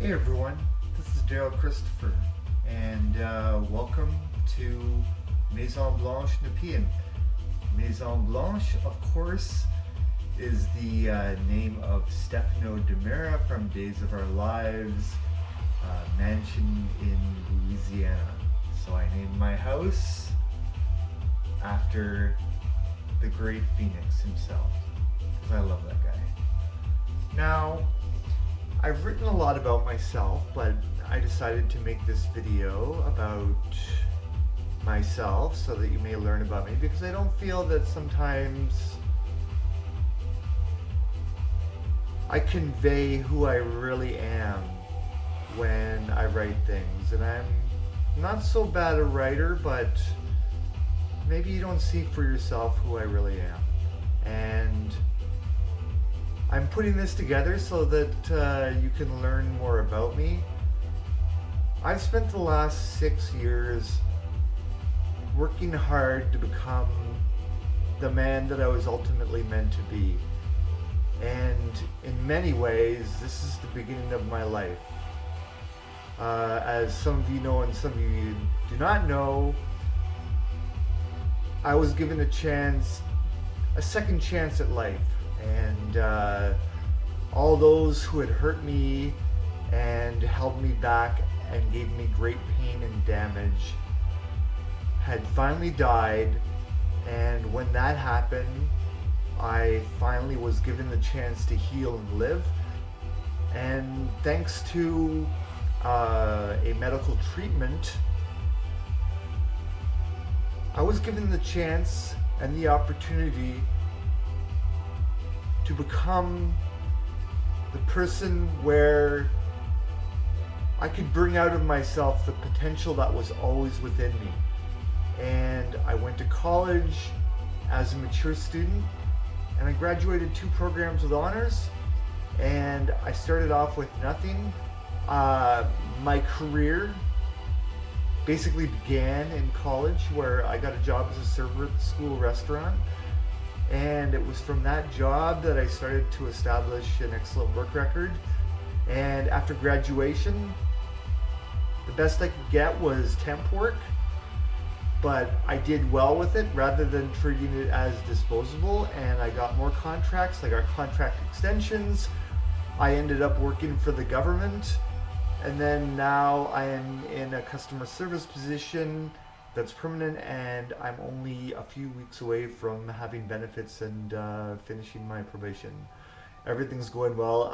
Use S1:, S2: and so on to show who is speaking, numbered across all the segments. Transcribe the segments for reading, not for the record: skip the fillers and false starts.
S1: Hey everyone, this is Darryl Christopher, and welcome to Maison Blanche Nepean. Maison Blanche, of course, is the name of Stefano Demera from Days of Our Lives, mansion in Louisiana. So I named my house after the great Phoenix himself, because I love that guy. Now, I've written a lot about myself, but I decided to make this video about myself so that you may learn about me, because I don't feel that sometimes I convey who I really am when I write things. And I'm not so bad a writer, but maybe you don't see for yourself who I really am. And I'm putting this together so that you can learn more about me. I've spent the last 6 years working hard to become the man that I was ultimately meant to be. And in many ways, this is the beginning of my life. As some of you know and some of you do not know, I was given a second chance at life. And all those who had hurt me and held me back and gave me great pain and damage had finally died. And when that happened, I finally was given the chance to heal and live. And thanks to a medical treatment, I was given the chance and the opportunity to become the person where I could bring out of myself the potential that was always within me. And I went to college as a mature student, and I graduated 2 programs with honors, and I started off with nothing. My career basically began in college, where I got a job as a server at the school restaurant. And it was from that job that I started to establish an excellent work record. And after graduation, the best I could get was temp work, but I did well with it rather than treating it as disposable, and I got more contracts. I got contract extensions. I ended up working for the government, and then now I am in a customer service position that's permanent, and I'm only a few weeks away from having benefits and finishing my probation. Everything's going well.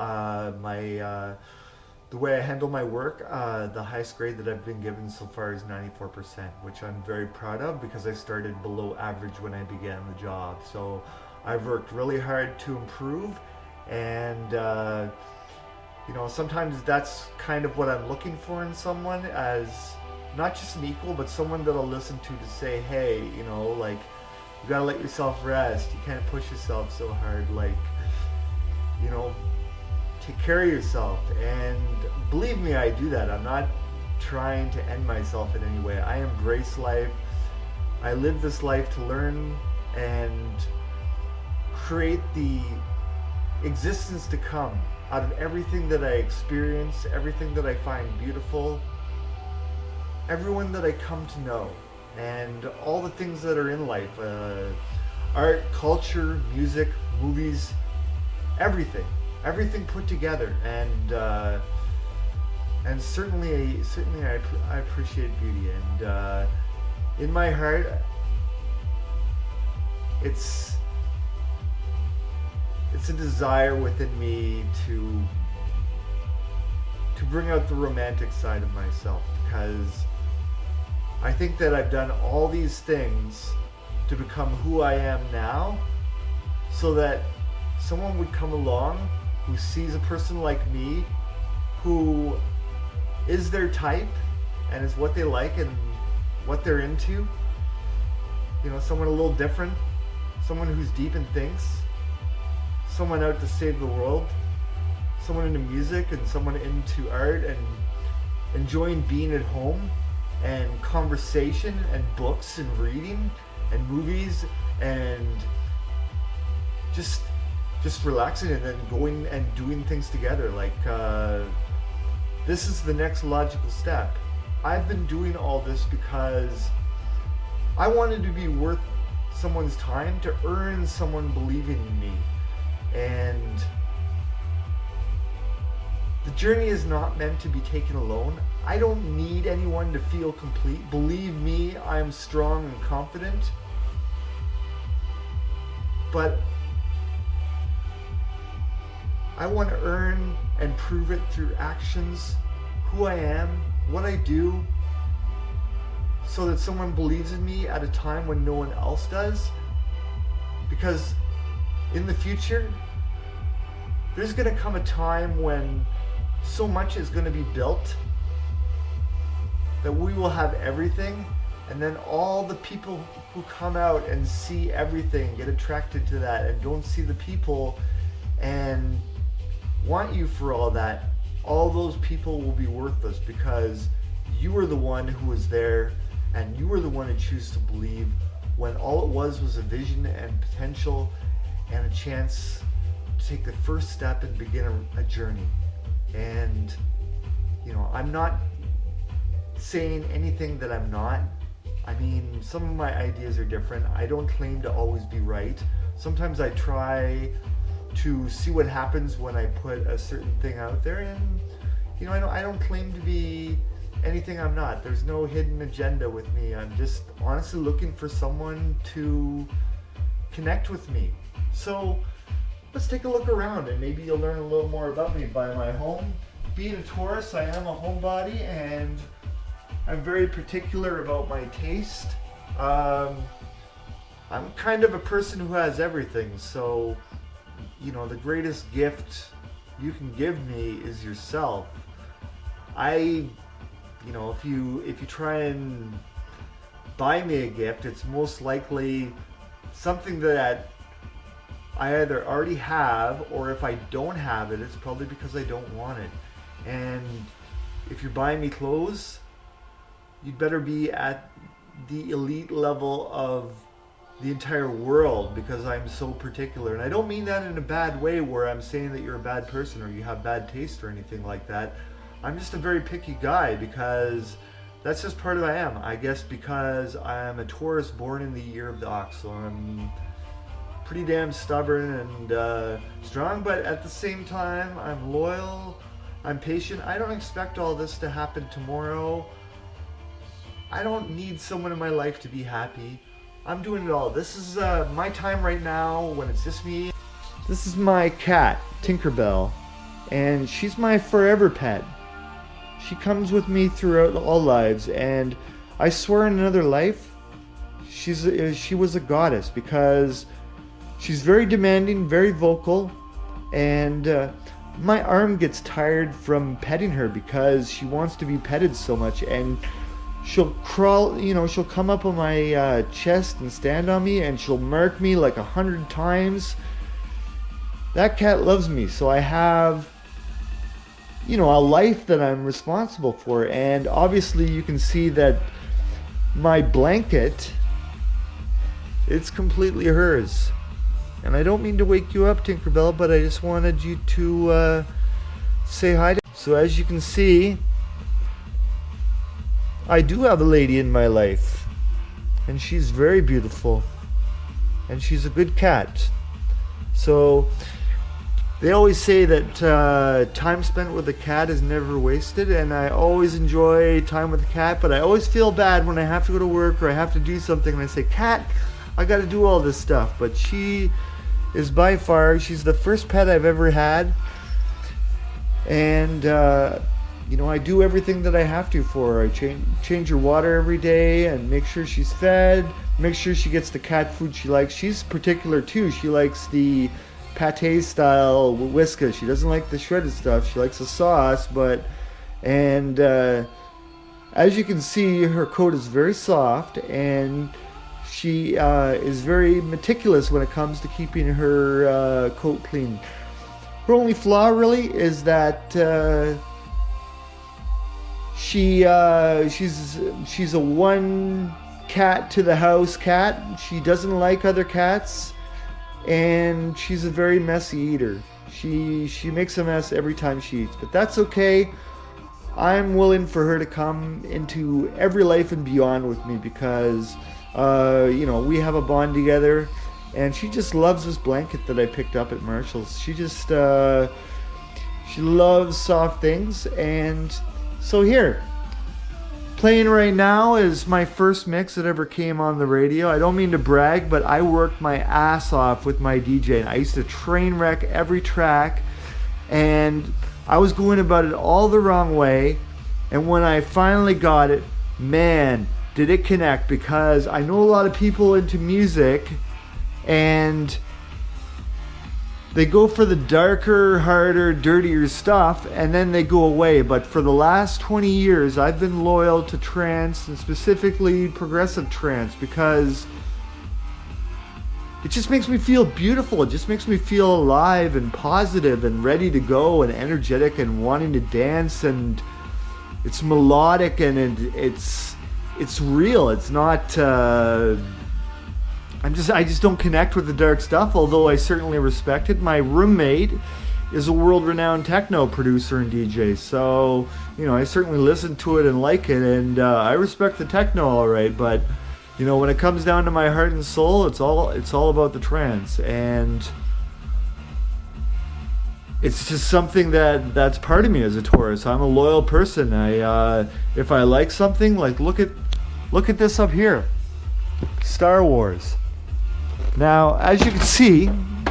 S1: The way I handle my work, the highest grade that I've been given so far is 94%, which I'm very proud of, because I started below average when I began the job. So I've worked really hard to improve, and sometimes that's kind of what I'm looking for in someone, as not just an equal, but someone that I'll listen to say, hey, you gotta let yourself rest. You can't push yourself so hard. Take care of yourself. And believe me, I do that. I'm not trying to end myself in any way. I embrace life. I live this life to learn and create the existence to come out of everything that I experience, everything that I find beautiful, everyone that I come to know, and all the things that are in life, art, culture, music, movies, everything put together. And certainly I appreciate beauty, and in my heart, it's a desire within me to bring out the romantic side of myself, because I think that I've done all these things to become who I am now, so that someone would come along who sees a person like me, who is their type and is what they like and what they're into. Someone a little different, someone who's deep and thinks, someone out to save the world, someone into music and someone into art and enjoying being at home, and conversation and books and reading and movies and just relaxing, and then going and doing things together. this is the next logical step. I've been doing all this because I wanted to be worth someone's time, to earn someone believing in me. And the journey is not meant to be taken alone. I don't need anyone to feel complete. Believe me, I am strong and confident. But I want to earn and prove it through actions, who I am, what I do, so that someone believes in me at a time when no one else does. Because in the future, there's going to come a time when so much is going to be built that we will have everything, and then all the people who come out and see everything get attracted to that and don't see the people and want you for all that. All those people will be worthless because you were the one who was there, and you were the one who chose to believe when all it was a vision and potential and a chance to take the first step and begin a journey. And I'm not saying anything that I'm not. I mean, some of my ideas are different. I don't claim to always be right. Sometimes I try to see what happens when I put a certain thing out there, and I don't claim to be anything I'm not. There's no hidden agenda with me. I'm just honestly looking for someone to connect with me. So let's take a look around, and maybe you'll learn a little more about me by my home. Being a Taurus, I am a homebody, and I'm very particular about my taste. I'm kind of a person who has everything, so the greatest gift you can give me is yourself. If you try and buy me a gift, it's most likely something that I either already have, or if I don't have it, it's probably because I don't want it. And if you're buying me clothes, you'd better be at the elite level of the entire world, because I'm so particular. And I don't mean that in a bad way where I'm saying that you're a bad person or you have bad taste or anything like that. I'm just a very picky guy, because that's just part of who I am. I guess because I'm a Taurus born in the year of the ox, so I'm pretty damn stubborn and strong, but at the same time I'm loyal, I'm patient. I don't expect all this to happen tomorrow. I don't need someone in my life to be happy. I'm doing it all. This is my time right now when it's just me. This is my cat, Tinkerbell, and she's my forever pet. She comes with me throughout all lives, and I swear in another life, she was a goddess, because she's very demanding, very vocal, and my arm gets tired from petting her because she wants to be petted so much, and she'll crawl, she'll come up on my chest and stand on me, and she'll mark me like 100 times. That cat loves me, so I have a life that I'm responsible for. And obviously you can see that my blanket, it's completely hers. And I don't mean to wake you up, Tinkerbell, but I just wanted you to say hi. So as you can see, I do have a lady in my life, and she's very beautiful, and she's a good cat. So they always say that time spent with a cat is never wasted, and I always enjoy time with a cat, but I always feel bad when I have to go to work or I have to do something and I say, "Cat, I got to do all this stuff." But she is by far, she's the first pet I've ever had, and I do everything that I have to for her. I change her water every day and make sure she's fed, make sure she gets the cat food she likes. She's particular too. She likes the pate style Whiskas. She doesn't like the shredded stuff. She likes the sauce, and as you can see, her coat is very soft, and she is very meticulous when it comes to keeping her coat clean. Her only flaw really is that she's a one cat to the house cat. She doesn't like other cats, and she's a very messy eater. She makes a mess every time she eats, but that's okay. I'm willing for her to come into every life and beyond with me because, we have a bond together, and she just loves this blanket that I picked up at Marshall's. She just, she loves soft things, and so here. Playing right now is my first mix that ever came on the radio. I don't mean to brag, but I worked my ass off with my DJ. I used to train wreck every track, and I was going about it all the wrong way. And when I finally got it, man, did it connect, because I know a lot of people into music, and they go for the darker, harder, dirtier stuff, and then they go away. But for the last 20 years, I've been loyal to trance, and specifically progressive trance, because it just makes me feel beautiful. It just makes me feel alive and positive and ready to go and energetic and wanting to dance. And it's melodic, and it's real. It's not... I just don't connect with the dark stuff, although I certainly respect it. My roommate is a world-renowned techno producer and DJ, so, I certainly listen to it and like it, and I respect the techno all right, but, when it comes down to my heart and soul, it's all about the trance, and it's just something that's part of me as a Taurus. I'm a loyal person. If I like something, like look at this up here, Star Wars. Now, as you can see, and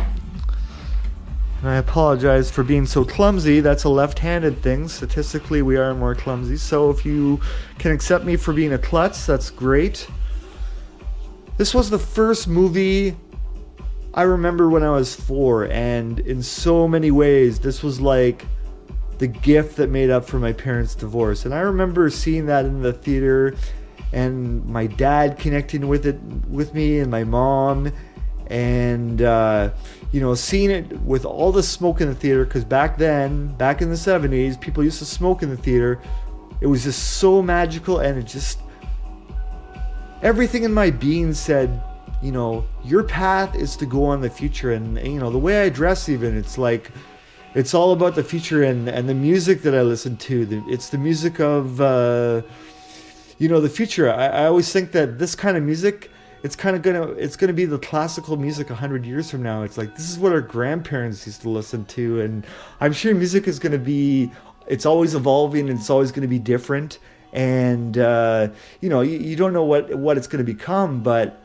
S1: I apologize for being so clumsy, that's a left-handed thing. Statistically, we are more clumsy, so if you can accept me for being a klutz, that's great. This was the first movie I remember when I was 4, and in so many ways, this was like the gift that made up for my parents' divorce. And I remember seeing that in the theater, and my dad connecting with it with me, and my mom, and seeing it with all the smoke in the theater, because back then, back in the 70s, people used to smoke in the theater. It was just so magical, and it just, everything in my being said, your path is to go on the future. And the way I dress, even, it's like, it's all about the future, and the music that I listen to, it's the music of the future. I always think that this kind of music, it's gonna be the classical music 100 years from now. It's like, this is what our grandparents used to listen to, and I'm sure music is gonna be, it's always evolving, and it's always gonna be different, and you don't know what it's gonna become, but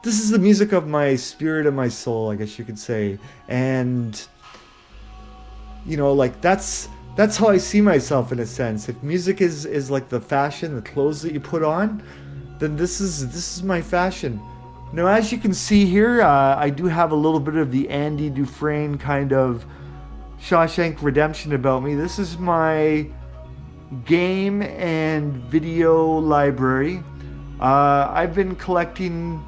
S1: this is the music of my spirit and my soul, I guess you could say, and that's how I see myself, in a sense. If music is like the fashion, the clothes that you put on, then this is my fashion. Now, as you can see here, I do have a little bit of the Andy Dufresne kind of Shawshank Redemption about me. This is my game and video library. I've been collecting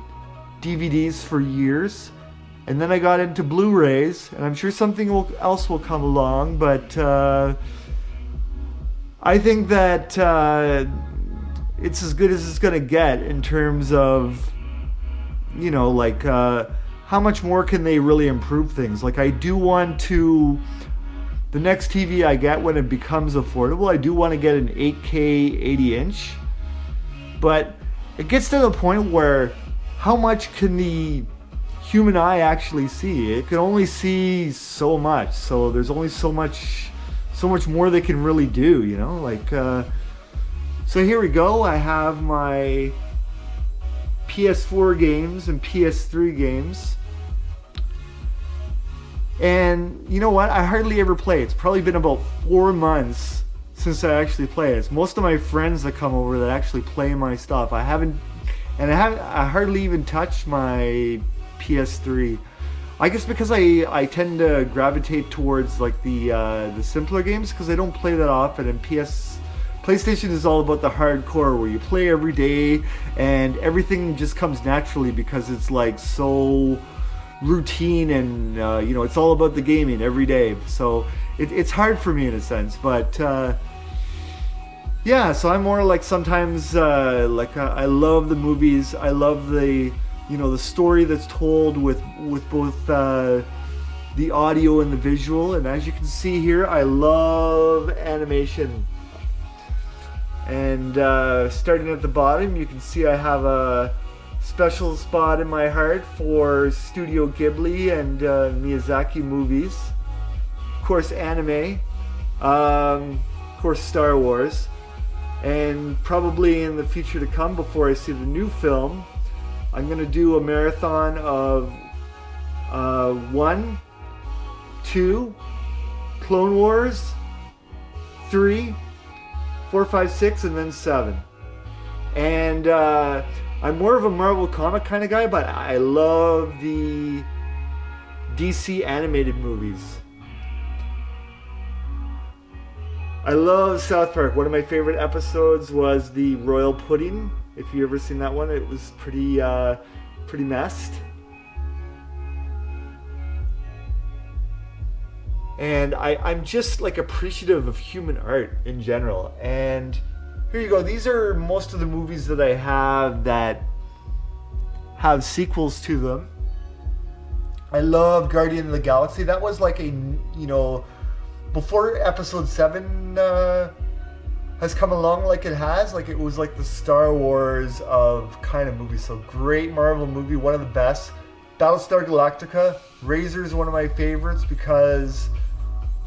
S1: DVDs for years, and then I got into Blu-rays, and I'm sure something else will come along, but I think that it's as good as it's going to get in terms of, how much more can they really improve things. Like, I do want to, the next TV I get when it becomes affordable, I do want to get an 8K 80-inch, but it gets to the point where how much can the human eye actually see? It can only see so much, so there's only so much more they can really do, so here we go. I have my PS4 games and PS3 games, and you know what, I hardly ever play. It's probably been about 4 months since I actually play it. It's most of my friends that come over that actually play my stuff. I hardly even touched my PS3. I guess because I tend to gravitate towards like the simpler games, because I don't play that often, and PlayStation is all about the hardcore, where you play every day and everything just comes naturally because it's like so routine, and it's all about the gaming every day. So it's hard for me in a sense, but yeah. So I'm more like, sometimes I love the movies. I love the the story that's told with both the audio and the visual. And as you can see here, I love animation. And starting at the bottom, you can see I have a special spot in my heart for Studio Ghibli and Miyazaki movies. Of course, anime. Of course, Star Wars. And probably in the future to come, before I see the new film, I'm going to do a marathon of 1, 2, Clone Wars, 3, 4, 5, 6, and then 7. And I'm more of a Marvel comic kind of guy, but I love the DC animated movies. I love South Park. One of my favorite episodes was the Royal Pudding. If you ever seen that one, it was pretty messed. And I'm just like appreciative of human art in general. And here you go. These are most of the movies that I have that have sequels to them. I love Guardian of the Galaxy. That was like a, before episode 7 has come along like it has, like it was like the Star Wars of kind of movies. So great Marvel movie, one of the best. Battlestar Galactica, Razor is one of my favorites because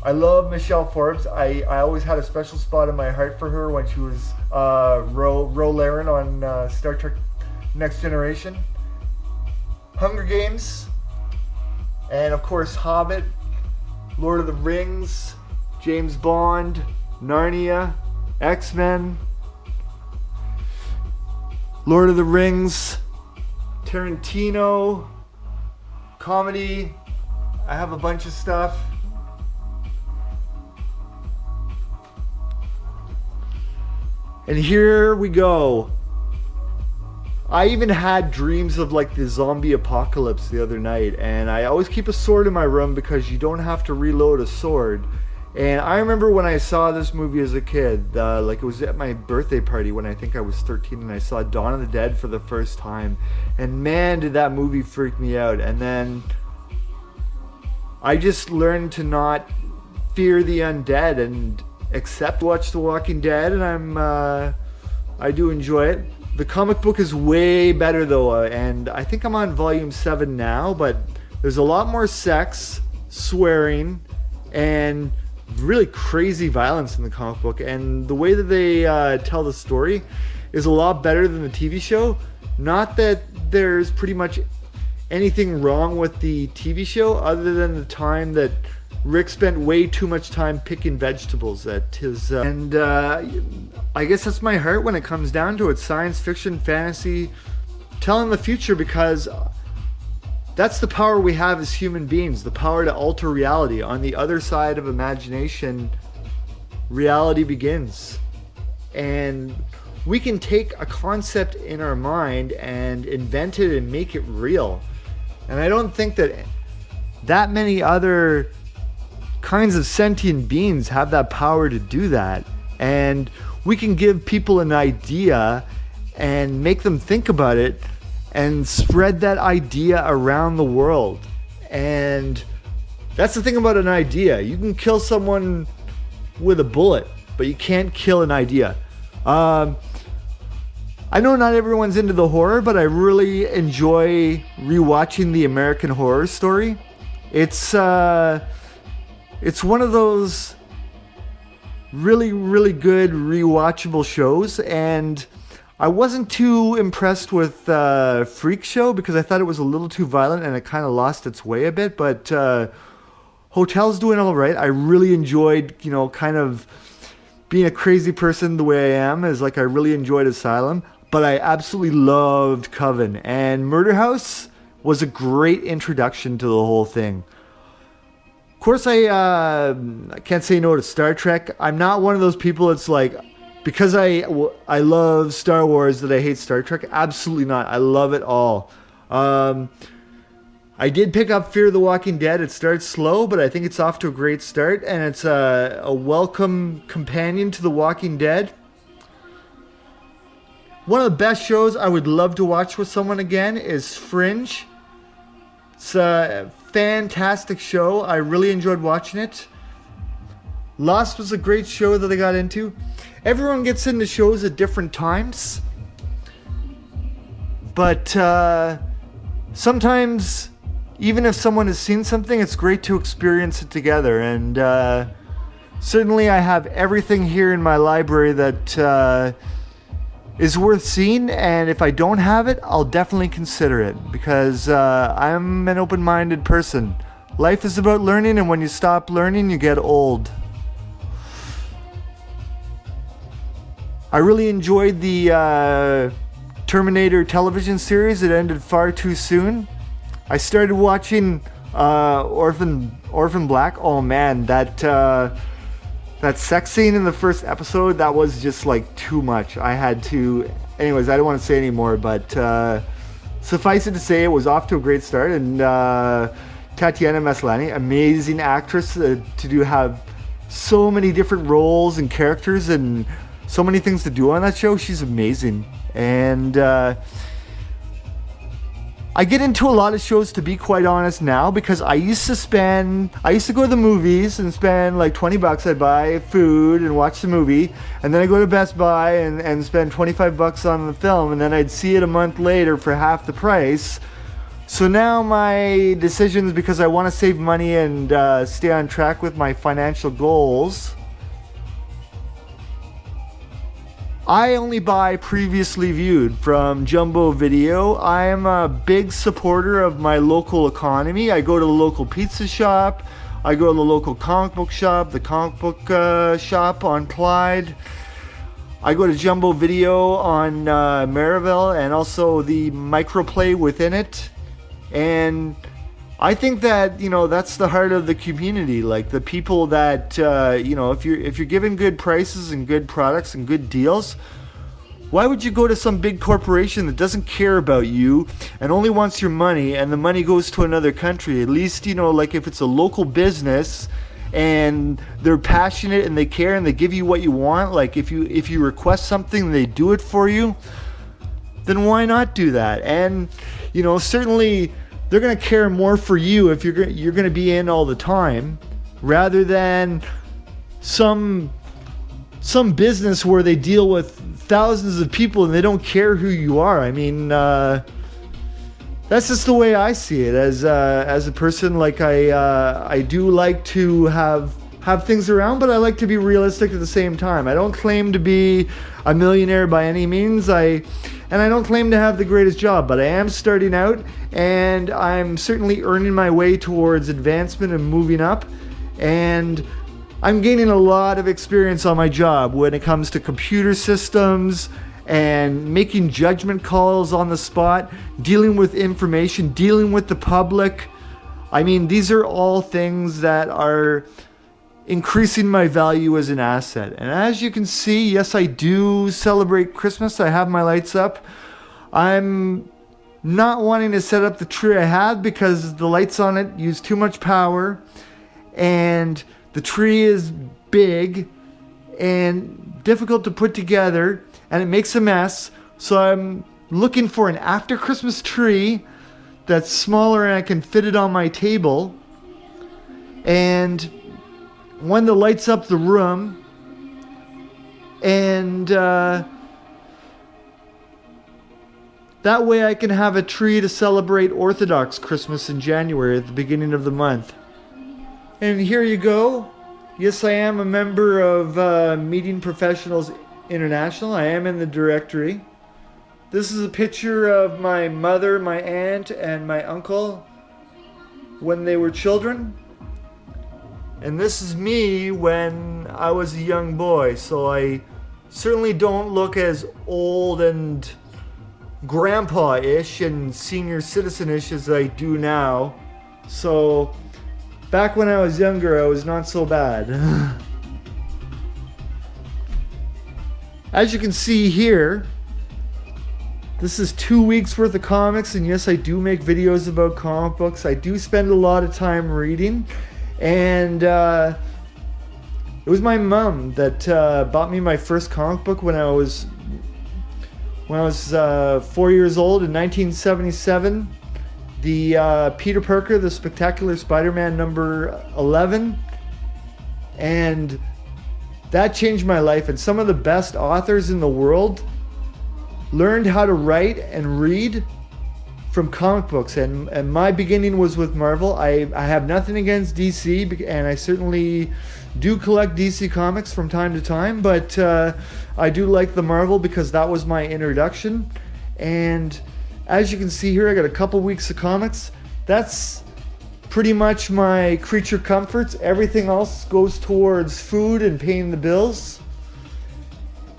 S1: I love Michelle Forbes. I always had a special spot in my heart for her when she was Ro Laren on Star Trek Next Generation. Hunger Games, and of course Hobbit, Lord of the Rings, James Bond, Narnia, X-Men, Lord of the Rings, Tarantino, comedy. I have a bunch of stuff. And here we go. I even had dreams of like the zombie apocalypse the other night, and I always keep a sword in my room because you don't have to reload a sword. And I remember when I saw this movie as a kid, like it was at my birthday party when I think I was 13, and I saw Dawn of the Dead for the first time. And man, did that movie freak me out. And then I just learned to not fear the undead and watch The Walking Dead, and I do enjoy it. The comic book is way better though, and I think I'm on volume 7 now, but there's a lot more sex, swearing, and really crazy violence in the comic book, and the way that they tell the story is a lot better than the TV show. Not that there's pretty much anything wrong with the TV show other than the time that Rick spent way too much time picking vegetables at his... and I guess that's my heart when it comes down to it. Science fiction, fantasy, telling the future, because that's the power we have as human beings. The power to alter reality. On the other side of imagination, reality begins. And we can take a concept in our mind and invent it and make it real. And I don't think that many other kinds of sentient beings have that power to do that. And we can give people an idea and make them think about it and spread that idea around the world. And that's the thing about an idea. You can kill someone with a bullet, but you can't kill an idea. I know not everyone's into the horror, but I really enjoy rewatching the American Horror Story. It's one of those really, really good rewatchable shows, and I wasn't too impressed with Freak Show because I thought it was a little too violent and it kind of lost its way a bit, but Hotel's doing all right. I really enjoyed, kind of being a crazy person the way I am, is like I really enjoyed Asylum, but I absolutely loved Coven, and Murder House was a great introduction to the whole thing. Of course, I can't say no to Star Trek. I'm not one of those people that's like, because I love Star Wars, that I hate Star Trek. Absolutely not. I love it all. I did pick up Fear the Walking Dead. It starts slow, but I think it's off to a great start, and it's a welcome companion to The Walking Dead. One of the best shows I would love to watch with someone again is Fringe. It's a fantastic show. I really enjoyed watching it. Lost was a great show that I got into. Everyone gets into shows at different times. But sometimes, even if someone has seen something, it's great to experience it together. And certainly I have everything here in my library that is worth seeing. And if I don't have it, I'll definitely consider it. Because I'm an open-minded person. Life is about learning, and when you stop learning, you get old. I really enjoyed the Terminator television series. It ended far too soon. I started watching Orphan Black. Oh man, that sex scene in the first episode, that was just like too much. I had to. Anyways, I don't want to say anymore, but suffice it to say, it was off to a great start. And Tatiana Maslany, amazing actress to have so many different roles and characters and so many things to do on that show. She's amazing. And I get into a lot of shows, to be quite honest, now, because I used to go to the movies and spend like $20. I'd buy food and watch the movie, and then I go to Best Buy and spend $25 on the film, and then I'd see it a month later for half the price. So now my decisions, because I want to save money and stay on track with my financial goals, I only buy previously viewed from Jumbo Video. I am a big supporter of my local economy. I go to the local pizza shop. I go to the local comic book shop, the comic book shop on Clyde. I go to Jumbo Video on Maryville, and also the Microplay within it. And I think that, that's the heart of the community. Like the people that, if you're given good prices and good products and good deals, why would you go to some big corporation that doesn't care about you and only wants your money, and the money goes to another country? At least, like if it's a local business and they're passionate and they care and they give you what you want, like if you request something, they do it for you, then why not do that? And, certainly they're going to care more for you if you're going to be in all the time, rather than some business where they deal with thousands of people and they don't care who you are. I mean, that's just the way I see it as a person. Like I do like to have things around, but I like to be realistic at the same time. I don't claim to be a millionaire by any means. And I don't claim to have the greatest job, but I am starting out, and I'm certainly earning my way towards advancement and moving up. And I'm gaining a lot of experience on my job when it comes to computer systems and making judgment calls on the spot, dealing with information, dealing with the public. I mean, these are all things that are increasing my value as an asset. And as you can see, yes, I do celebrate Christmas. I have my lights up. I'm not wanting to set up the tree I have because the lights on it use too much power, and the tree is big and difficult to put together, and it makes a mess. So I'm looking for an after Christmas tree that's smaller and I can fit it on my table, and one that lights up the room, and that way I can have a tree to celebrate Orthodox Christmas in January at the beginning of the month. And here you go. Yes, I am a member of Meeting Professionals International. I am in the directory. This is a picture of my mother, my aunt, and my uncle when they were children. And this is me when I was a young boy, so I certainly don't look as old and grandpa-ish and senior citizen-ish as I do now. So back when I was younger, I was not so bad. As you can see here, this is 2 weeks worth of comics, and yes, I do make videos about comic books. I do spend a lot of time reading. And it was my mom that bought me my first comic book when I was 4 years old in 1977. the Peter Parker, the Spectacular Spider-Man number 11, and that changed my life. And some of the best authors in the world learned how to write and read from comic books, and my beginning was with Marvel. I have nothing against DC, and I certainly do collect DC comics from time to time, but I do like the Marvel because that was my introduction. And as you can see here, I got a couple weeks of comics. That's pretty much my creature comforts. Everything else goes towards food and paying the bills.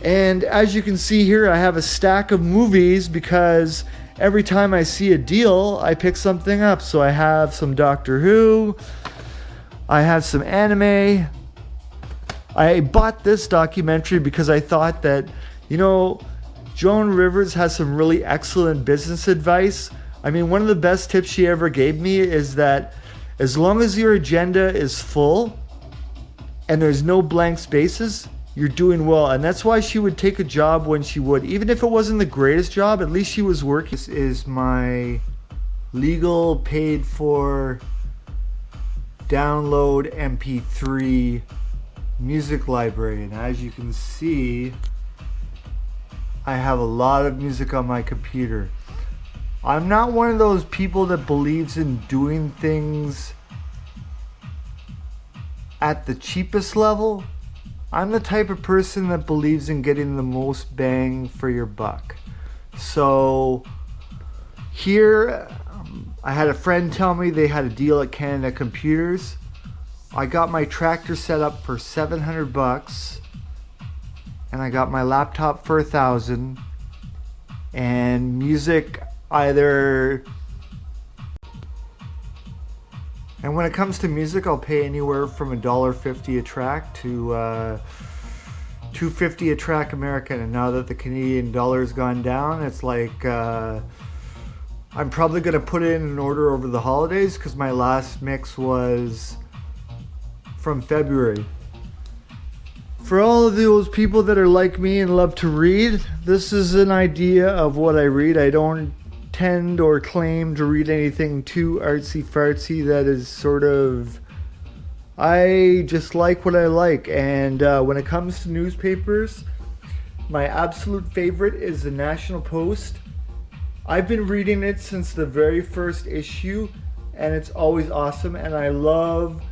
S1: And as you can see here, I have a stack of movies because every time I see a deal, I pick something up. So I have some Doctor Who, I have some anime. I bought this documentary because I thought that, Joan Rivers has some really excellent business advice. I mean, one of the best tips she ever gave me is that as long as your agenda is full and there's no blank spaces, you're doing well. And that's why she would take a job when she would. Even if it wasn't the greatest job, at least she was working. This is my legal paid for download MP3 music library. And as you can see, I have a lot of music on my computer. I'm not one of those people that believes in doing things at the cheapest level. I'm the type of person that believes in getting the most bang for your buck. So here, I had a friend tell me they had a deal at Canada Computers. I got my tractor set up for $700, and I got my laptop for $1,000, and music either. And when it comes to music, I'll pay anywhere from $1.50 a track to $2.50 a track American. And now that the Canadian dollar's gone down, it's like I'm probably gonna put it in an order over the holidays because my last mix was from February. For all of those people that are like me and love to read, this is an idea of what I read. I don't tend or claim to read anything too artsy fartsy. That is sort of, I just like what I like. And when it comes to newspapers, my absolute favorite is the National Post. I've been reading it since the very first issue, and it's always awesome. And I love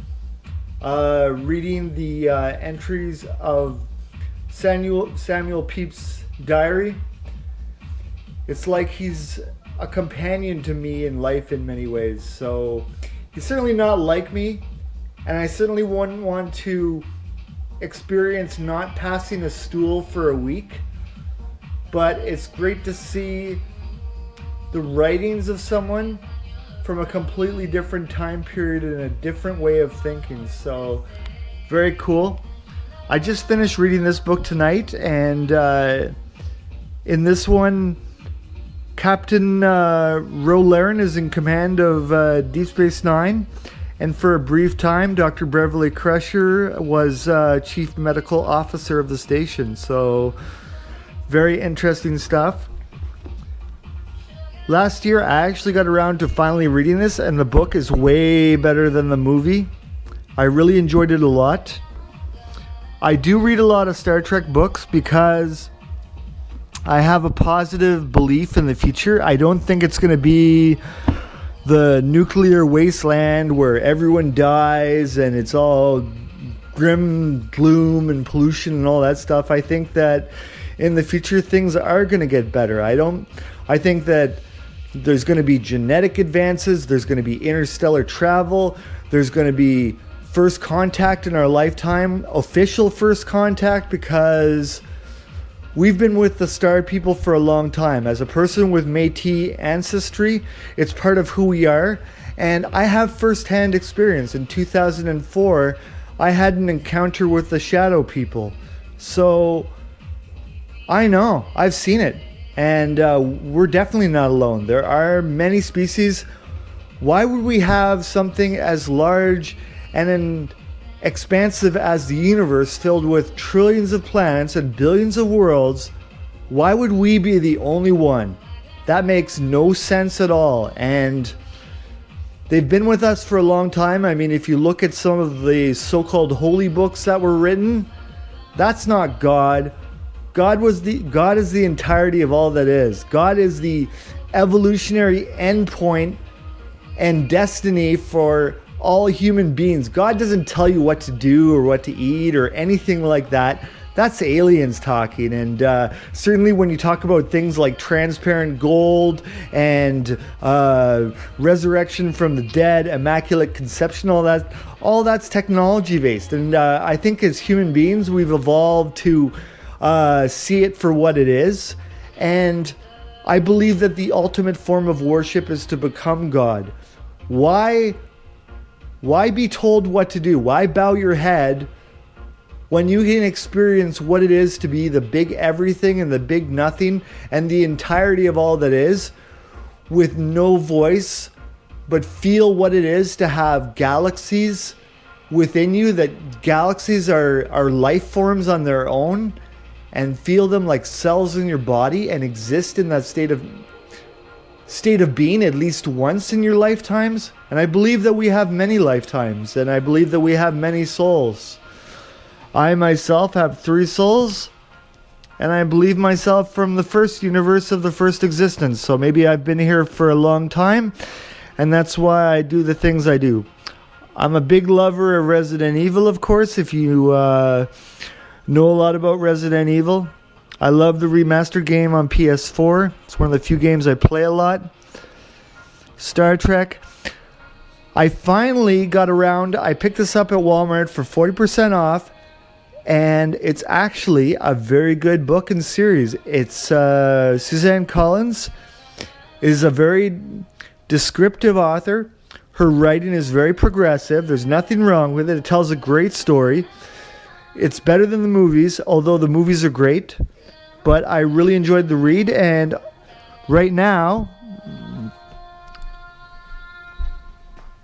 S1: reading the entries of Samuel Pepys' diary. It's like he's a companion to me in life in many ways. So he's certainly not like me, and I certainly wouldn't want to experience not passing a stool for a week. But it's great to see the writings of someone from a completely different time period and a different way of thinking. So very cool. I just finished reading this book tonight, and in this one, Captain Rolaren is in command of Deep Space Nine, and for a brief time, Dr. Beverly Crusher was Chief Medical Officer of the station. So very interesting stuff. Last year, I actually got around to finally reading this, and the book is way better than the movie. I really enjoyed it a lot. I do read a lot of Star Trek books because I have a positive belief in the future. I don't think it's going to be the nuclear wasteland where everyone dies and it's all grim gloom and pollution and all that stuff. I think that in the future things are going to get better. I think that there's going to be genetic advances, there's going to be interstellar travel, there's going to be first contact in our lifetime, official first contact, because we've been with the Star People for a long time. As a person with Métis ancestry, it's part of who we are, and I have first-hand experience. In 2004, I had an encounter with the Shadow People, so I know, I've seen it. And we're definitely not alone. There are many species. Why would we have something as large and expansive as the universe, filled with trillions of planets and billions of worlds? Why would we be the only one? That makes no sense at all. And they've been with us for a long time. I mean, if you look at some of the so-called holy books that were written, that's not God. God is the entirety of all that is. God is the evolutionary endpoint and destiny for all human beings. God doesn't tell you what to do or what to eat or anything like that. That's aliens talking. And certainly when you talk about things like transparent gold and resurrection from the dead, immaculate conception, all that's technology based. And I think as human beings, we've evolved to see it for what it is. And I believe that the ultimate form of worship is to become God. Why be told what to do? Why bow your head when you can experience what it is to be the big everything and the big nothing and the entirety of all that is, with no voice, but feel what it is to have galaxies within you, that galaxies are life forms on their own, and feel them like cells in your body and exist in that state of being at least once in your lifetimes. And I believe that we have many lifetimes, and I believe that we have many souls. I myself have 3 souls, and I believe myself from the first universe of the first existence. So maybe I've been here for a long time, and that's why I do the things I do. I'm a big lover of Resident Evil, of course, if you know a lot about Resident Evil. I love the remastered game on PS4. It's one of the few games I play a lot. Star Trek. I finally got around. I picked this up at Walmart for 40% off. And it's actually a very good book and series. It's Suzanne Collins is a very descriptive author. Her writing is very progressive. There's nothing wrong with it. It tells a great story. It's better than the movies, although the movies are great. But I really enjoyed the read, and right now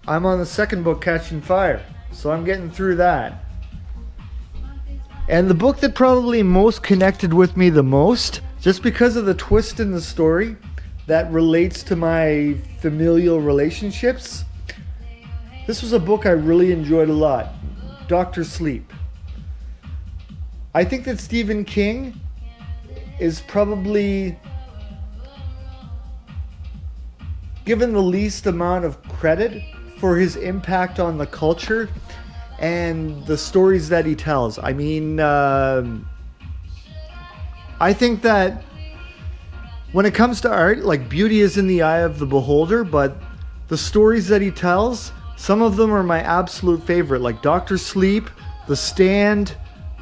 S1: I'm on the second book, Catching Fire. So I'm getting through that. And the book that probably most connected with me the most, just because of the twist in the story that relates to my familial relationships, this was a book I really enjoyed a lot. Dr. Sleep. I think that Stephen King is probably given the least amount of credit for his impact on the culture and the stories that he tells. I mean, I think that when it comes to art, like, beauty is in the eye of the beholder, but the stories that he tells, some of them are my absolute favorite, like Dr. Sleep, The Stand,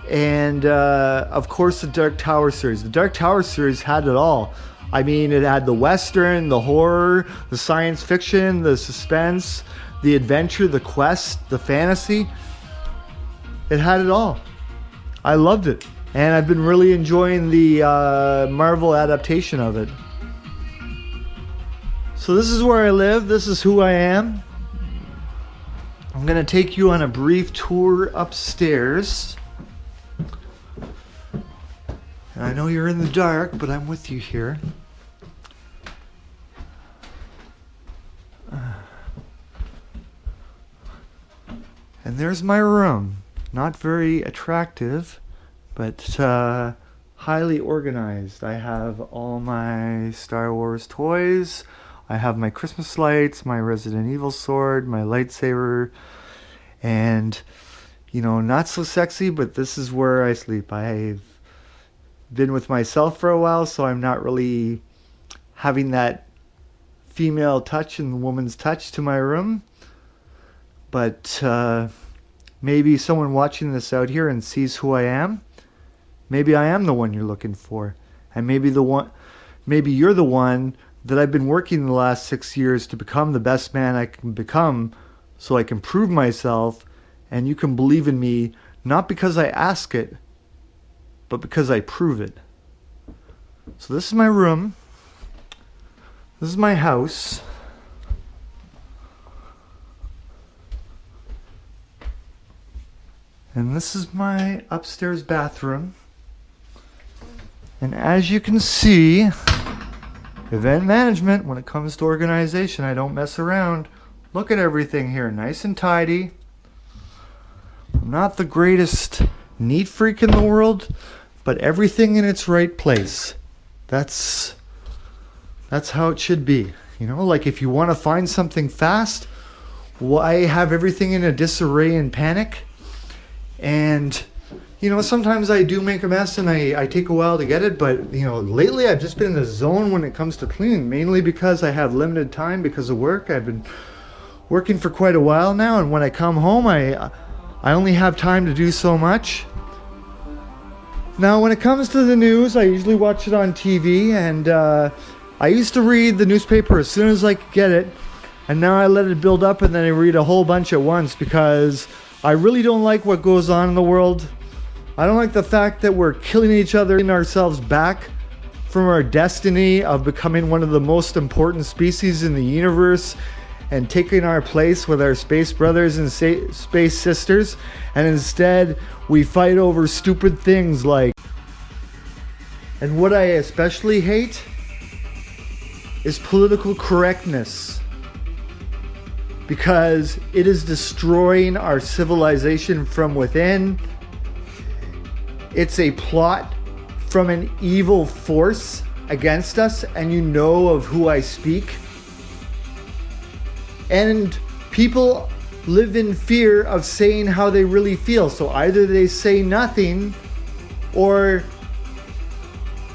S1: and of course the Dark Tower series. The Dark Tower series had it all. I mean, it had the Western, the horror, the science fiction, the suspense, the adventure, the quest, the fantasy. It had it all. I loved it. And I've been really enjoying the Marvel adaptation of it. So this is where I live. This is who I am. I'm going to take you on a brief tour upstairs. And I know you're in the dark, but I'm with you here. And there's my room. Not very attractive, but highly organized. I have all my Star Wars toys. I have my Christmas lights, my Resident Evil sword, my lightsaber, and, you know, not so sexy, but this is where I sleep. I've been with myself for a while, so I'm not really having that female touch and woman's touch to my room. But maybe someone watching this out here and sees who I am. Maybe I am the one you're looking for. And maybe you're the one that I've been working the last 6 years to become the best man I can become, so I can prove myself and you can believe in me, not because I ask it, but because I prove it. So this is my room. This is my house. And this is my upstairs bathroom. And as you can see, event management, when it comes to organization, I don't mess around. Look at everything here, nice and tidy. I'm not the greatest neat freak in the world, but everything in its right place. That's how it should be. You know, like if you want to find something fast, why have everything in a disarray and panic? And you know, sometimes I do make a mess and I take a while to get it, but you know, lately I've just been in the zone when it comes to cleaning, mainly because I have limited time because of work. I've been working for quite a while now, and when I come home, I only have time to do so much. Now, when it comes to the news, I usually watch it on TV, and I used to read the newspaper as soon as I could get it, and now I let it build up and then I read a whole bunch at once because I really don't like what goes on in the world. I don't like the fact that we're killing each other and ourselves back from our destiny of becoming one of the most important species in the universe and taking our place with our space brothers and space sisters, and instead we fight over stupid things like... And what I especially hate is political correctness, because it is destroying our civilization from within. It's a plot from an evil force against us, and you know of who I speak. And people live in fear of saying how they really feel. So either they say nothing, or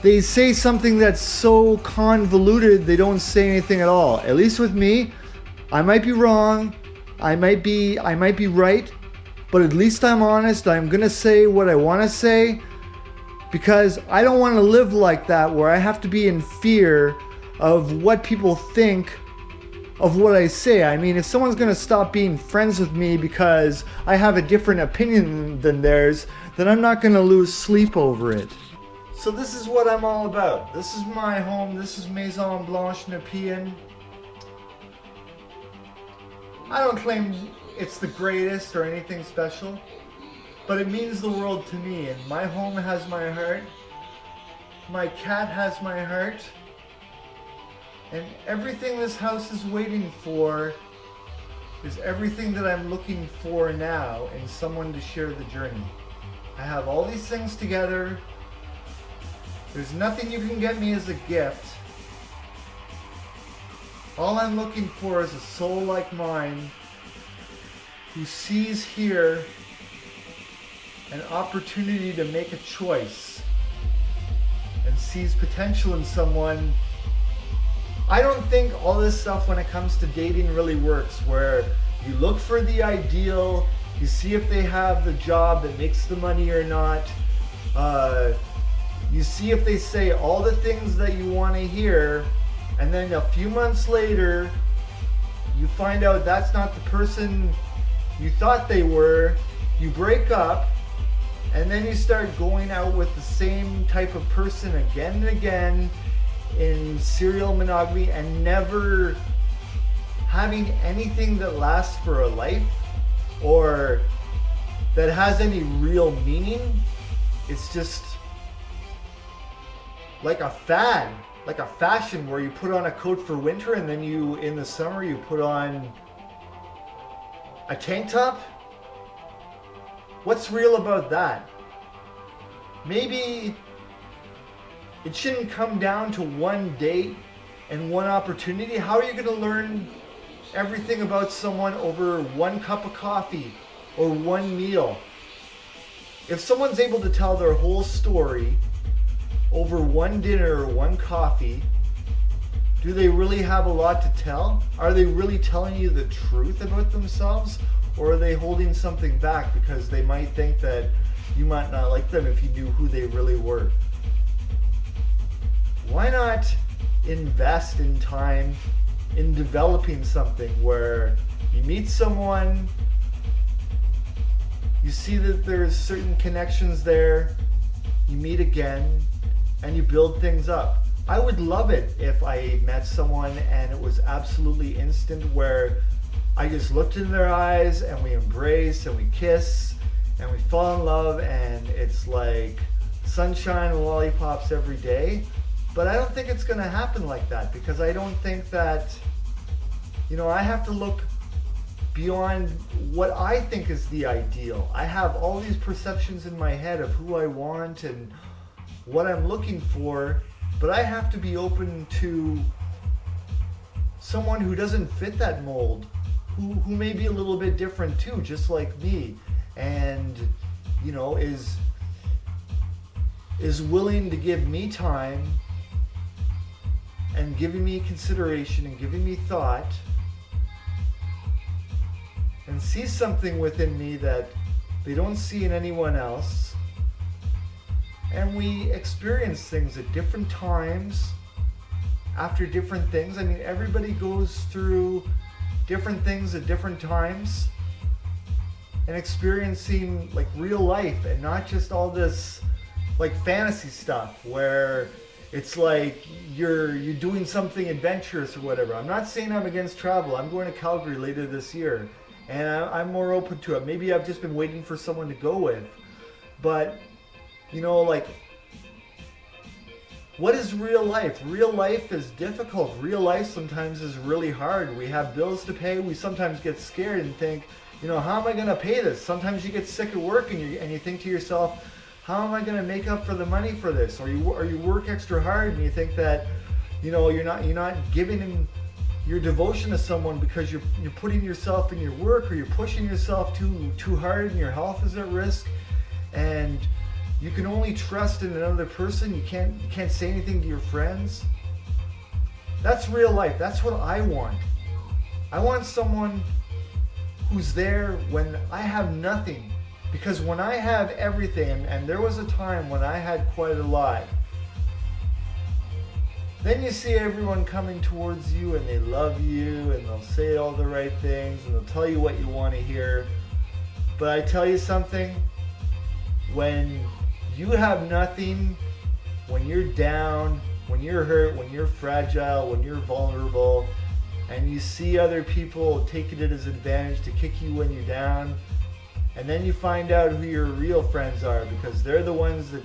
S1: they say something that's so convoluted they don't say anything at all. At least with me, I might be wrong, I might be right, but at least I'm honest. I'm gonna say what I want to say, because I don't want to live like that where I have to be in fear of what people think of what I say. I mean, if someone's gonna stop being friends with me because I have a different opinion than theirs, then I'm not gonna lose sleep over it. So this is what I'm all about. This is my home. This is Maison Blanche Nepean. I don't claim it's the greatest or anything special, but it means the world to me, and my home has my heart. My cat has my heart. And everything this house is waiting for is everything that I'm looking for now in someone to share the journey. I have all these things together. There's nothing you can get me as a gift. All I'm looking for is a soul like mine who sees here an opportunity to make a choice and sees potential in someone. I don't think all this stuff when it comes to dating really works, where you look for the ideal, you see if they have the job that makes the money or not, you see if they say all the things that you want to hear, and then a few months later you find out that's not the person you thought they were, you break up, and then you start going out with the same type of person again and again in serial monogamy and never having anything that lasts for a life or that has any real meaning. It's just like a fad, like a fashion where you put on a coat for winter and then you, in the summer, you put on a tank top. What's real about that? Maybe it shouldn't come down to one date and one opportunity. How are you going to learn everything about someone over one cup of coffee or one meal? If someone's able to tell their whole story over one dinner or one coffee, do they really have a lot to tell? Are they really telling you the truth about themselves? Or are they holding something back because they might think that you might not like them if you knew who they really were? Why not invest in time in developing something where you meet someone, you see that there's certain connections there, you meet again, and you build things up? I would love it if I met someone and it was absolutely instant, where I just looked in their eyes and we embrace and we kiss and we fall in love, and it's like sunshine and lollipops every day. But I don't think it's going to happen like that, because I don't think that, I have to look beyond what I think is the ideal. I have all these perceptions in my head of who I want and what I'm looking for, but I have to be open to someone who doesn't fit that mold, who may be a little bit different too, just like me, and is willing to give me time and giving me consideration and giving me thought, and see something within me that they don't see in anyone else. And we experience things at different times, after different things. I mean, everybody goes through different things at different times, and experiencing like real life and not just all this like fantasy stuff where it's like you're doing something adventurous or whatever. I'm not saying I'm against travel. I'm going to Calgary later this year, and I'm more open to it. Maybe I've just been waiting for someone to go with. But, like, what is real life? Real life is difficult. Real life sometimes is really hard. We have bills to pay. We sometimes get scared and think, how am I going to pay this? Sometimes you get sick at work and you think to yourself, how am I going to make up for the money for this? Or you work extra hard and you think that, you're not giving your devotion to someone because you're putting yourself in your work, or you're pushing yourself too hard and your health is at risk, and you can only trust in another person. You can't say anything to your friends. That's real life. That's what I want. I want someone who's there when I have nothing. Because when I have everything, and there was a time when I had quite a lot, then you see everyone coming towards you and they love you and they'll say all the right things and they'll tell you what you want to hear. But I tell you something, when you have nothing, when you're down, when you're hurt, when you're fragile, when you're vulnerable, and you see other people taking it as advantage to kick you when you're down, and then you find out who your real friends are, because they're the ones that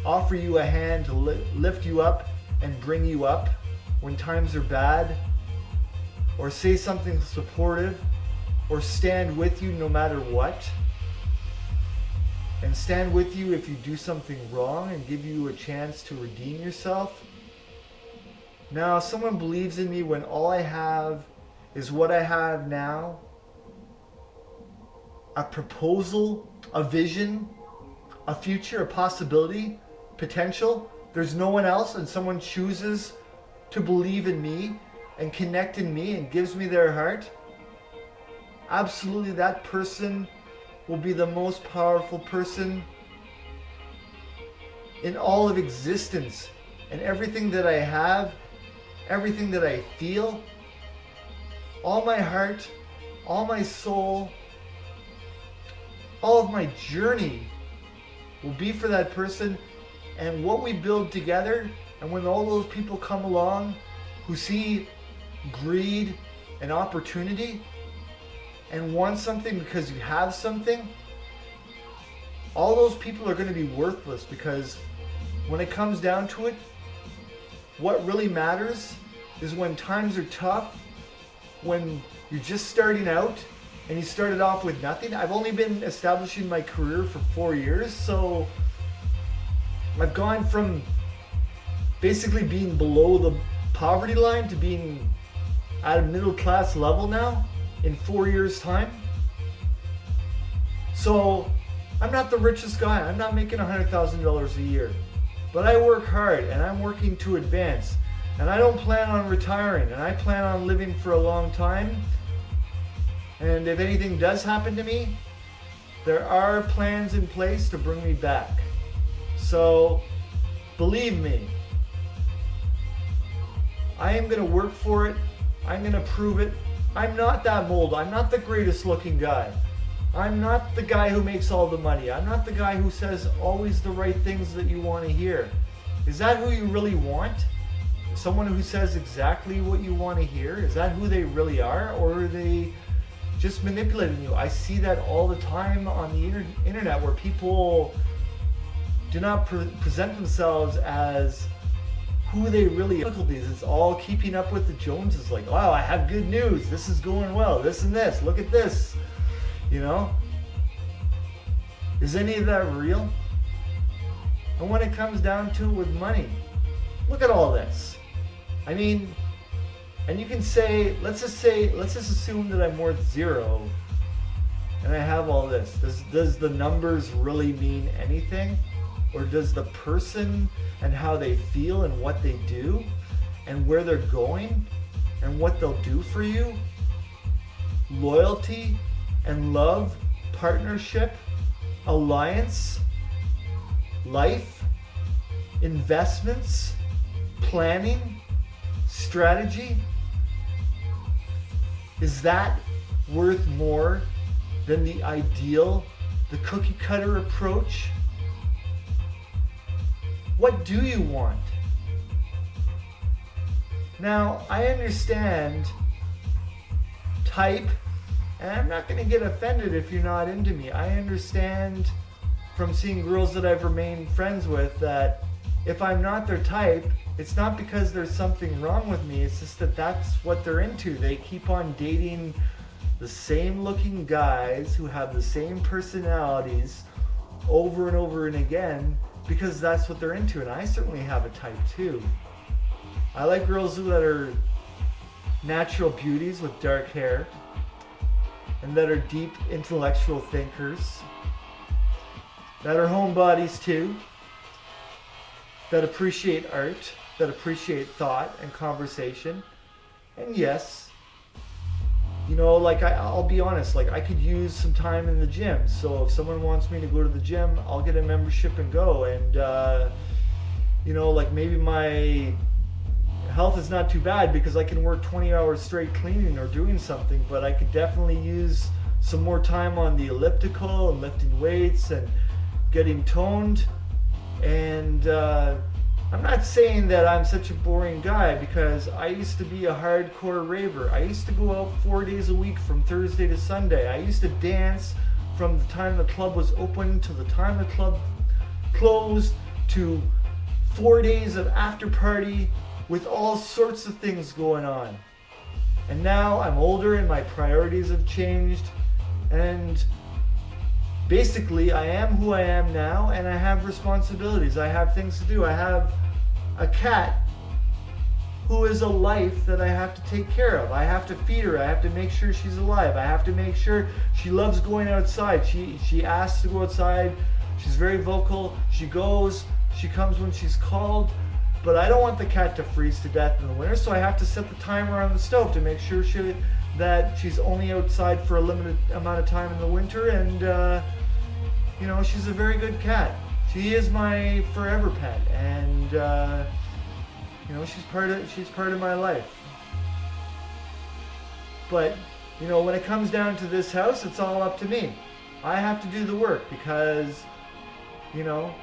S1: offer you a hand to lift you up and bring you up when times are bad, or say something supportive, or stand with you no matter what, and stand with you if you do something wrong and give you a chance to redeem yourself. Now, someone believes in me when all I have is what I have now, a proposal, a vision, a future, a possibility, potential. There's no one else, and someone chooses to believe in me and connect in me and gives me their heart. Absolutely, that person will be the most powerful person in all of existence. And everything that I have, everything that I feel, all my heart, all my soul, all of my journey will be for that person. And what we build together, and when all those people come along who see greed and opportunity and want something because you have something, all those people are going to be worthless, because when it comes down to it, what really matters is when times are tough, when you're just starting out and you started off with nothing. I've only been establishing my career for 4 years, so I've gone from basically being below the poverty line to being at a middle class level now in 4 years' time. So I'm not the richest guy. I'm not making $100,000 a year, but I work hard and I'm working to advance, and I don't plan on retiring, and I plan on living for a long time. And if anything does happen to me, there are plans in place to bring me back. So believe me, I am going to work for it. I'm going to prove it. I'm not that mold. I'm not the greatest looking guy. I'm not the guy who makes all the money. I'm not the guy who says always the right things that you want to hear. Is that who you really want? Someone who says exactly what you want to hear? Is that who they really are? Or are they just manipulating you? I see that all the time on the internet, where people do not present themselves as who they really are. It's all keeping up with the Joneses. Like, wow, I have good news. This is going well. This and this. Look at this. You know? Is any of that real? And when it comes down to it with money, look at all this. I mean, and you can say, let's just assume that I'm worth 0 and I have all this. Does the numbers really mean anything? Or does the person and how they feel and what they do and where they're going and what they'll do for you, loyalty and love, partnership, alliance, life, investments, planning, strategy, is that worth more than the ideal, the cookie cutter approach? What do you want? Now, I understand type, and I'm not going to get offended if you're not into me. I understand from seeing girls that I've remained friends with that if I'm not their type, it's not because there's something wrong with me. It's just that that's what they're into. They keep on dating the same looking guys who have the same personalities over and over and again because that's what they're into. And I certainly have a type too. I like girls that are natural beauties with dark hair and that are deep intellectual thinkers, that are homebodies too, that appreciate art, that appreciate thought and conversation. And yes, you know, like I'll be honest, like I could use some time in the gym. So if someone wants me to go to the gym, I'll get a membership and go. And, you know, like maybe my health is not too bad because I can work 20 hours straight cleaning or doing something, but I could definitely use some more time on the elliptical and lifting weights and getting toned. And I'm not saying that I'm such a boring guy because I used to be a hardcore raver. I used to go out 4 days a week from Thursday to Sunday. I used to dance from the time the club was open to the time the club closed, to 4 days of after party with all sorts of things going on. And now I'm older and my priorities have changed, and basically I am who I am now, and I have responsibilities. I have things to do. I have a cat who is a life that I have to take care of. I have to feed her. I have to make sure she's alive. I have to make sure she loves going outside. She asks to go outside. She's very vocal. She goes. She comes when she's called. But I don't want the cat to freeze to death in the winter, so I have to set the timer on the stove to make sure that she's only outside for a limited amount of time in the winter. And you know, she's a very good cat. She is my forever pet, and you know, she's part of my life. But you know, when it comes down to this house, it's all up to me. I have to do the work because, you know,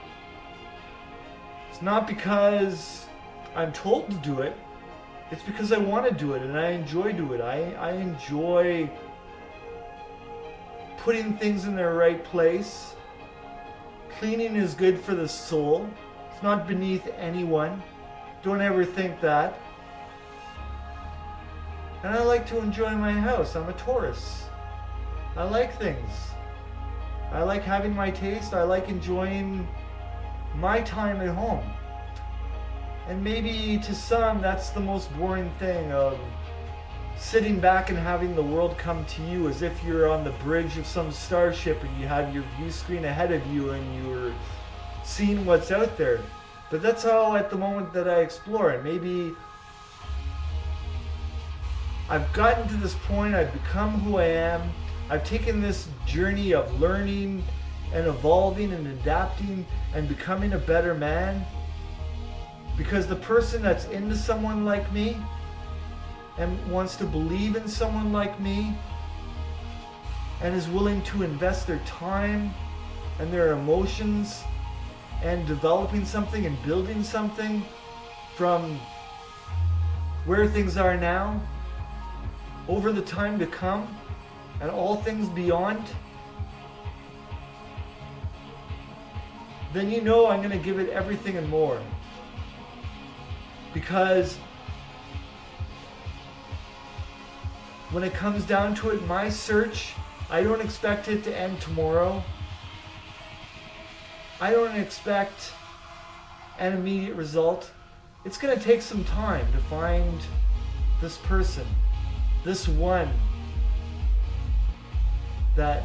S1: it's not because I'm told to do it. It's because I want to do it and I enjoy doing it. I enjoy putting things in their right place. Cleaning is good for the soul. It's not beneath anyone. Don't ever think that. And I like to enjoy my house. I'm a Taurus. I like things. I like having my taste. I like enjoying my time at home. And maybe to some that's the most boring thing, of sitting back and having the world come to you as if you're on the bridge of some starship and you have your view screen ahead of you and you're seeing what's out there. But that's how at the moment that I explore. And maybe I've gotten to this point, I've become who I am, I've taken this journey of learning and evolving and adapting and becoming a better man, because the person that's into someone like me and wants to believe in someone like me and is willing to invest their time and their emotions and developing something and building something from where things are now over the time to come and all things beyond, then you know I'm going to give it everything and more. Because when it comes down to it, my search, I don't expect it to end tomorrow. I don't expect an immediate result. It's going to take some time to find this person, this one that,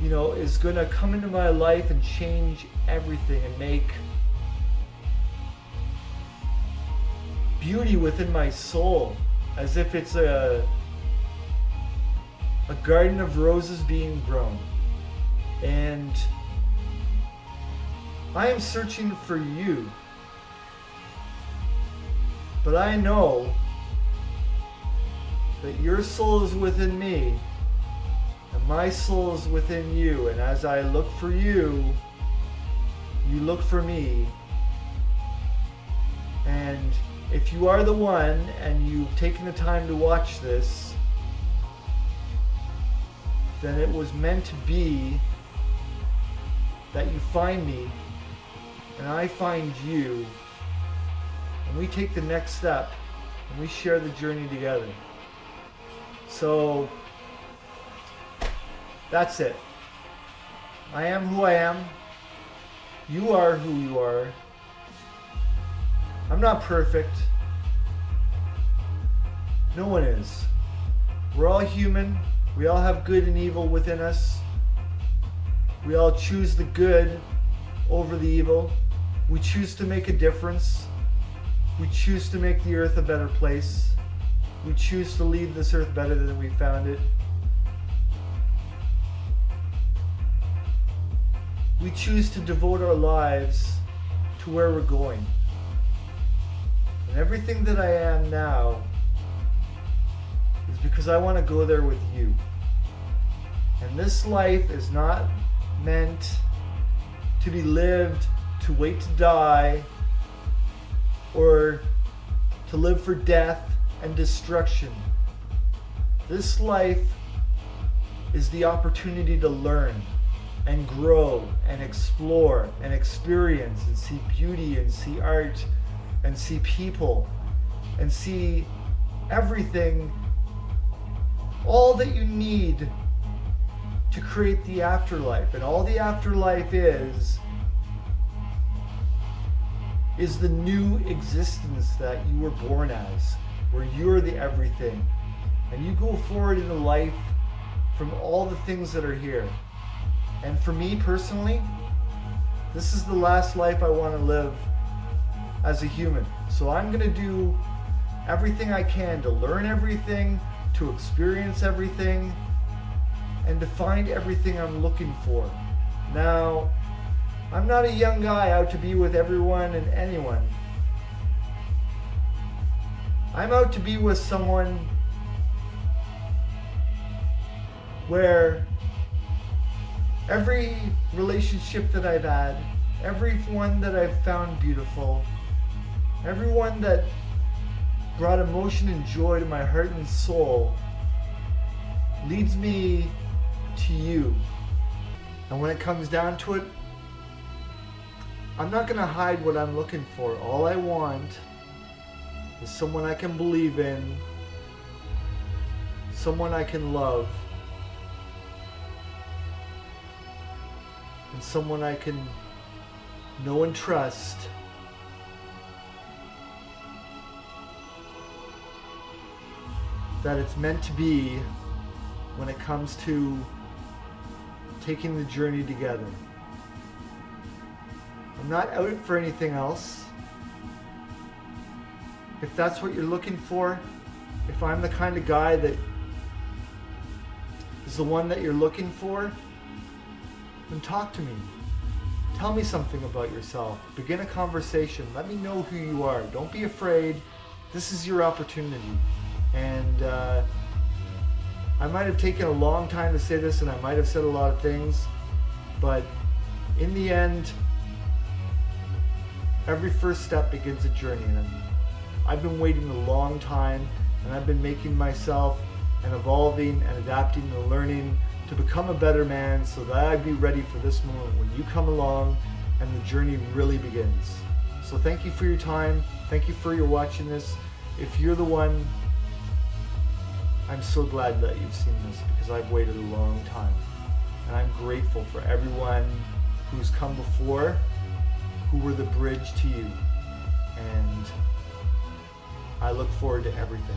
S1: you know, is going to come into my life and change everything and make beauty within my soul, as if it's a garden of roses being grown. And I am searching for you, but I know that your soul is within me and my soul is within you, and as I look for you, you look for me. And if you are the one and you've taken the time to watch this, then it was meant to be that you find me and I find you, and we take the next step and we share the journey together. So that's it. I am who I am. You are who you are. I'm not perfect. No one is. We're all human. We all have good and evil within us. We all choose the good over the evil. We choose to make a difference. We choose to make the earth a better place. We choose to leave this earth better than we found it. We choose to devote our lives to where we're going. And everything that I am now is because I want to go there with you. And this life is not meant to be lived to wait to die, or to live for death and destruction. This life is the opportunity to learn and grow and explore and experience and see beauty and see art and see people and see everything, all that you need to create the afterlife. And all the afterlife is the new existence that you were born as, where you're the everything. And you go forward in life from all the things that are here. And for me personally, this is the last life I want to live as a human. So I'm going to do everything I can to learn everything, to experience everything, and to find everything I'm looking for. Now, I'm not a young guy out to be with everyone and anyone. I'm out to be with someone where every relationship that I've had, everyone that I've found beautiful, everyone that brought emotion and joy to my heart and soul, leads me to you. And when it comes down to it, I'm not going to hide what I'm looking for. All I want is someone I can believe in, someone I can love, and someone I can know and trust. That it's meant to be when it comes to taking the journey together. I'm not out for anything else. If that's what you're looking for, if I'm the kind of guy that is the one that you're looking for, then talk to me. Tell me something about yourself. Begin a conversation. Let me know who you are. Don't be afraid. This is your opportunity. And I might have taken a long time to say this, and I might have said a lot of things, but in the end, every first step begins a journey. And I've been waiting a long time, and I've been making myself and evolving and adapting and learning to become a better man, so that I'd be ready for this moment when you come along and the journey really begins. So thank you for your time. Thank you for your watching this. If you're the one, I'm so glad that you've seen this because I've waited a long time. And I'm grateful for everyone who's come before, who were the bridge to you. And I look forward to everything.